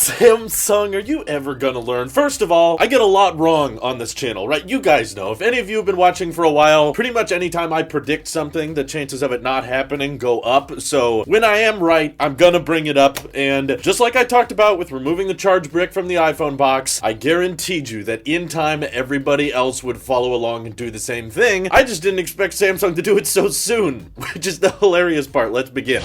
Samsung, are you ever gonna learn? First of all, I get a lot wrong on this channel, right? You guys know. If any of you have been watching for a while, pretty much anytime I predict something, the chances of it not happening go up. So when I am right, I'm gonna bring it up. And just like I talked about with removing the charge brick from the iPhone box, I guaranteed you that in time, everybody else would follow along and do the same thing. I just didn't expect Samsung to do it so soon, which is the hilarious part. Let's begin.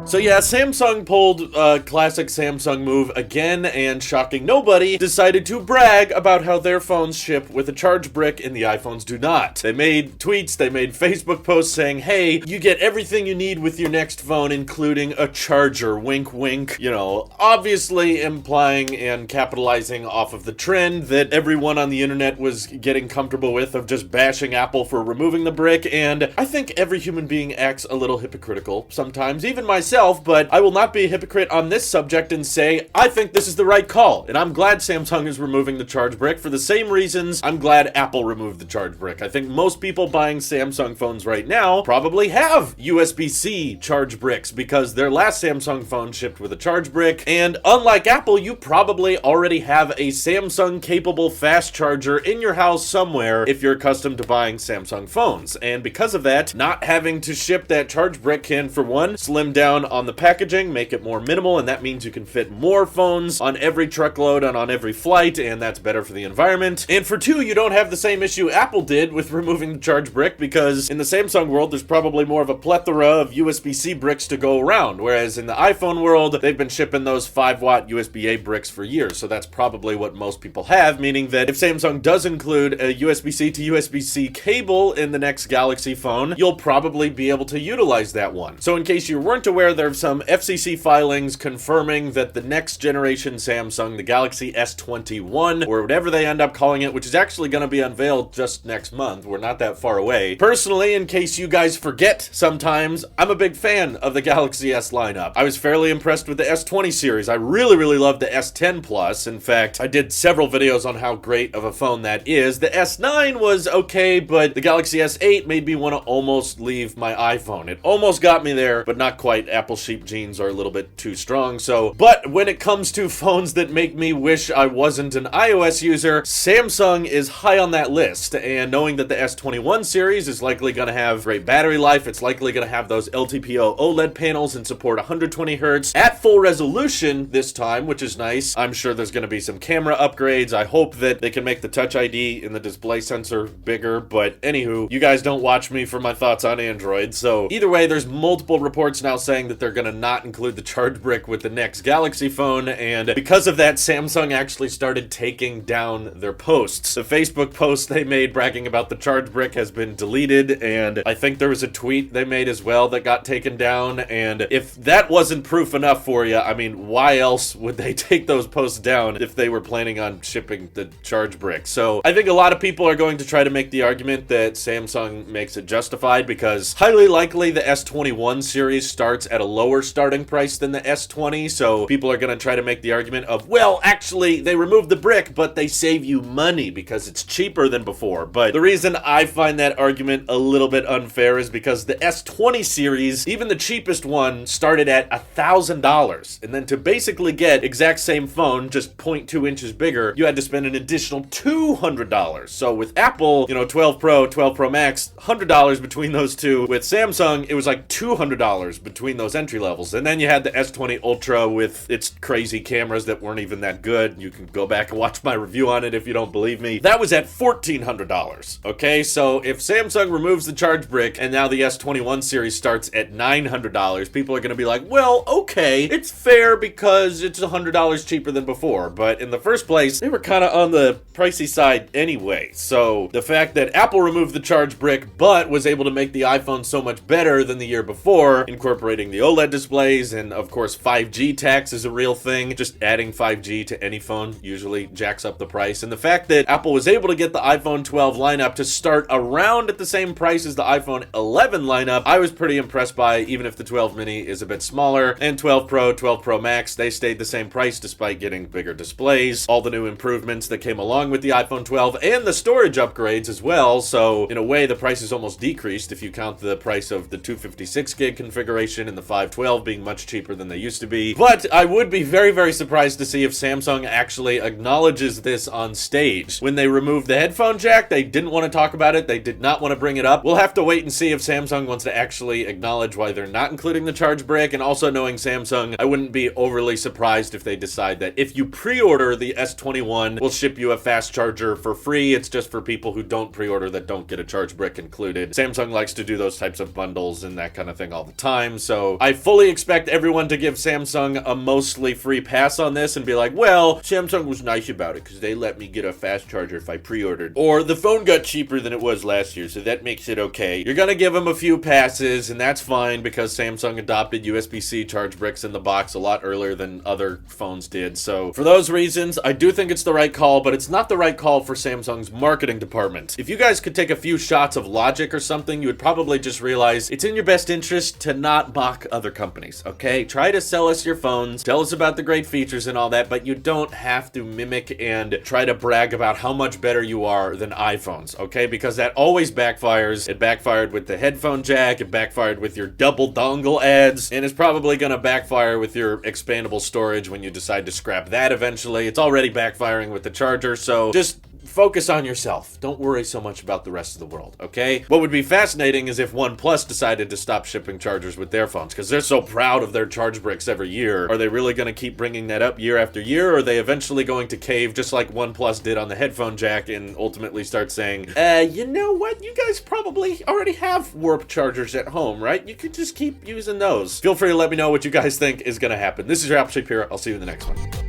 So yeah, Samsung pulled a classic Samsung move again, and shocking nobody, decided to brag about how their phones ship with a charge brick and the iPhones do not. They made tweets, they made Facebook posts saying, hey, you get everything you need with your next phone, including a charger, wink wink. You know, obviously implying and capitalizing off of the trend that everyone on the internet was getting comfortable with of just bashing Apple for removing the brick, and I think every human being acts a little hypocritical sometimes, even myself. But I will not be a hypocrite on this subject and say, I think this is the right call. And I'm glad Samsung is removing the charge brick for the same reasons I'm glad Apple removed the charge brick. I think most people buying Samsung phones right now probably have USB-C charge bricks because their last Samsung phone shipped with a charge brick. And unlike Apple, you probably already have a Samsung capable fast charger in your house somewhere if you're accustomed to buying Samsung phones. And because of that, not having to ship that charge brick can, for one, slim down on the packaging, make it more minimal, and that means you can fit more phones on every truckload and on every flight, and that's better for the environment. And for two, you don't have the same issue Apple did with removing the charge brick, because in the Samsung world, there's probably more of a plethora of USB-C bricks to go around, whereas in the iPhone world, they've been shipping those 5-watt USB-A bricks for years, so that's probably what most people have, meaning that if Samsung does include a USB-C to USB-C cable in the next Galaxy phone, you'll probably be able to utilize that one. So in case you weren't aware, there are some FCC filings confirming that the next generation Samsung, the Galaxy S21, or whatever they end up calling it, which is actually going to be unveiled just next month. We're not that far away. Personally, in case you guys forget sometimes, I'm a big fan of the Galaxy S lineup. I was fairly impressed with the S20 series. I really loved the S10 Plus. In fact, I did several videos on how great of a phone that is. The S9 was okay, but the Galaxy S8 made me want to almost leave my iPhone. It almost got me there, but not quite. Apple sheep genes are a little bit too strong, but when it comes to phones that make me wish I wasn't an iOS user, Samsung is high on that list. And knowing that the S21 series is likely going to have great battery life, it's likely going to have those LTPO OLED panels and support 120 Hz at full resolution this time, which is nice. I'm sure there's going to be some camera upgrades. I hope that they can make the Touch ID and the display sensor bigger, but anywho, you guys don't watch me for my thoughts on Android, so either way, there's multiple reports now saying that they're going to not include the charge brick with the next Galaxy phone, and because of that, Samsung actually started taking down their posts. The Facebook post they made bragging about the charge brick has been deleted, and I think there was a tweet they made as well that got taken down, and if that wasn't proof enough for you, I mean, why else would they take those posts down if they were planning on shipping the charge brick? So I think a lot of people are going to try to make the argument that Samsung makes it justified, because highly likely the S21 series starts at a lower starting price than the S20, so people are going to try to make the argument of, well, actually, they removed the brick, but they save you money because it's cheaper than before. But the reason I find that argument a little bit unfair is because the S20 series, even the cheapest one, started at $1,000, and then to basically get exact same phone, just 0.2 inches bigger, you had to spend an additional $200. So with Apple, 12 Pro, 12 Pro Max, $100 between those two. With Samsung, it was like $200 between those entry levels. And then you had the S20 Ultra with its crazy cameras that weren't even that good. You can go back and watch my review on it if you don't believe me. That was at $1,400. Okay, so if Samsung removes the charge brick and now the S21 series starts at $900, people are going to be like, well, okay, it's fair because it's $100 cheaper than before. But in the first place, they were kind of on the pricey side anyway. So the fact that Apple removed the charge brick but was able to make the iPhone so much better than the year before, incorporating the OLED displays, and of course 5G tax is a real thing. Just adding 5G to any phone usually jacks up the price. And the fact that Apple was able to get the iPhone 12 lineup to start around at the same price as the iPhone 11 lineup, I was pretty impressed by, even if the 12 mini is a bit smaller. And 12 Pro, 12 Pro Max, they stayed the same price despite getting bigger displays, all the new improvements that came along with the iPhone 12, and the storage upgrades as well. So in a way, the price is almost decreased if you count the price of the 256 gig configuration and the 512 being much cheaper than they used to be. But I would be very, very surprised to see if Samsung actually acknowledges this on stage. When they removed the headphone jack, they didn't want to talk about it. They did not want to bring it up. We'll have to wait and see if Samsung wants to actually acknowledge why they're not including the charge brick. And also knowing Samsung, I wouldn't be overly surprised if they decide that if you pre-order the S21, we'll ship you a fast charger for free. It's just for people who don't pre-order that don't get a charge brick included. Samsung likes to do those types of bundles and that kind of thing all the time. So I fully expect everyone to give Samsung a mostly free pass on this and be like, well, Samsung was nice about it because they let me get a fast charger if I pre-ordered. Or the phone got cheaper than it was last year, so that makes it okay. You're gonna give them a few passes, and that's fine because Samsung adopted USB-C charge bricks in the box a lot earlier than other phones did. So for those reasons, I do think it's the right call, but it's not the right call for Samsung's marketing department. If you guys could take a few shots of logic or something, you would probably just realize it's in your best interest to not mock other companies, okay? Try to sell us your phones, tell us about the great features and all that, but you don't have to mimic and try to brag about how much better you are than iPhones, okay? Because that always backfires. It backfired with the headphone jack, it backfired with your double dongle ads, and it's probably gonna backfire with your expandable storage when you decide to scrap that eventually. It's already backfiring with the charger, so just focus on yourself. Don't worry so much about the rest of the world, okay? What would be fascinating is if OnePlus decided to stop shipping chargers with their phones, because they're so proud of their charge bricks every year. Are they really going to keep bringing that up year after year, or are they eventually going to cave just like OnePlus did on the headphone jack and ultimately start saying, you know what? You guys probably already have warp chargers at home, right? You could just keep using those. Feel free to let me know what you guys think is going to happen. This is your Apple Shapiro. I'll see you in the next one.